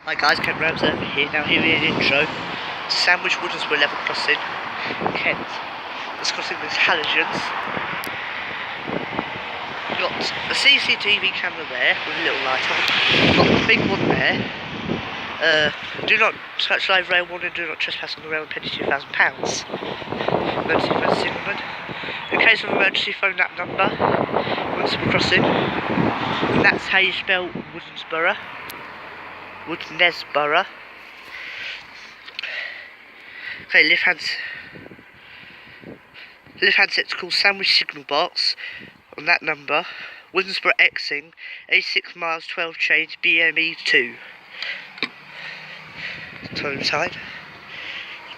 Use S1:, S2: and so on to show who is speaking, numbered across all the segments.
S1: Hi guys, Kent Rams over here. Now here in the intro, Sandwich Woodnesborough level crossing, Kent. This crossing is halogens. You've got a CCTV camera there with a little light on. You've got the big one there. Do not touch live rail warning, do not trespass on the rail and penalty £2,000. Emergency phone signalman. In case of emergency, phone that number. Woodnesborough crossing. And that's how you spell Woodnesborough. Woodnesborough. Okay, left hand set's called Sandwich Signal Box on that number. Woodnesborough Xing, 86 miles 12 change BME2. Time side.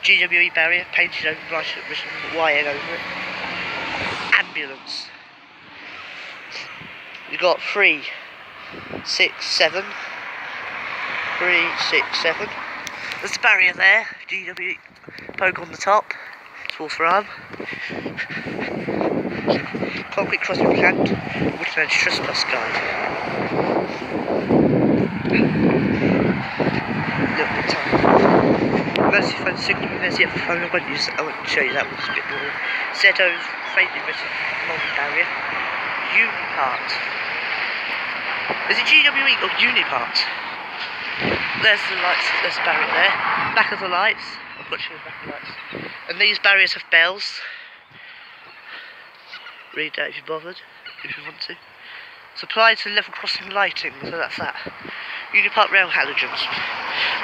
S1: GWE barrier painted over right written YN over it. Ambulance. You got 3, 6, 7. 3, 6, 7. There's a barrier there. GW poke on the top. It's for arm. Concrete crossing plant. Woodland trespass guide. Little bit time. Emergency phone signal. There's the other phone. I won't show you that one. It's a bit more. Zeto's faintly written non-barrier. Unipart. Is it GWE or Unipart? There's the lights, there's a barrier there. Back of the lights. I've got to show you the back of the lights. And these barriers have bells. Read that if you're bothered, if you want to. Supplied to level crossing lighting, so that's that. Unipart rail halogens.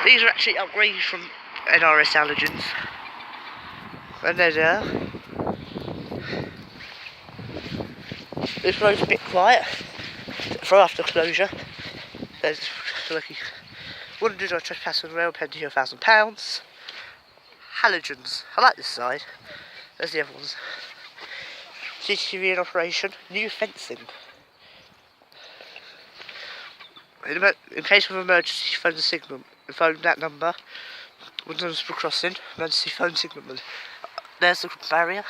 S1: These are actually upgraded from NRS halogens. And there they are. This road's a bit quiet for after closure. There's lucky. Wouldn't do not trespass on the rail, penalty £1,000. Halogens. I like this side. There's the other ones. CCTV in operation. New fencing. In case of emergency, phone the signal. Phone that number. Woodnesborough crossing. Emergency phone signalman. There's the barrier.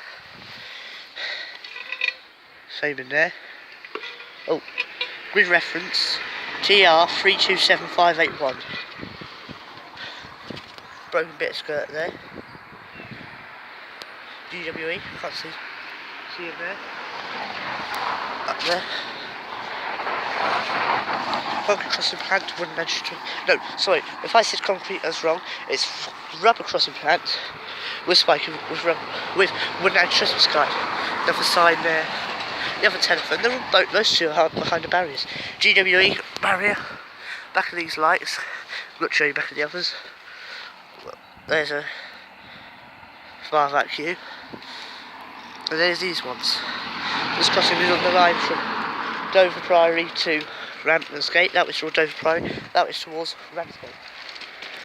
S1: Same in there. Oh, grid reference. TR 327581. Broken bit of skirt there. GWE, can't see it there. Up there. Concrete crossing plant, wooden magistrate. No, sorry, if I said concrete, that's wrong. It's rubber crossing plant with spiking with wooden trespass guide. The other side there. The other telephone, they're all those two are behind the barriers. GWE barrier, back of these lights. I'm not showing you back of the others. There's a fire vacuum, and there's these ones. This crossing is on the line from Dover Priory to Ramsgate. That was towards Dover Priory. That was towards Ramsgate.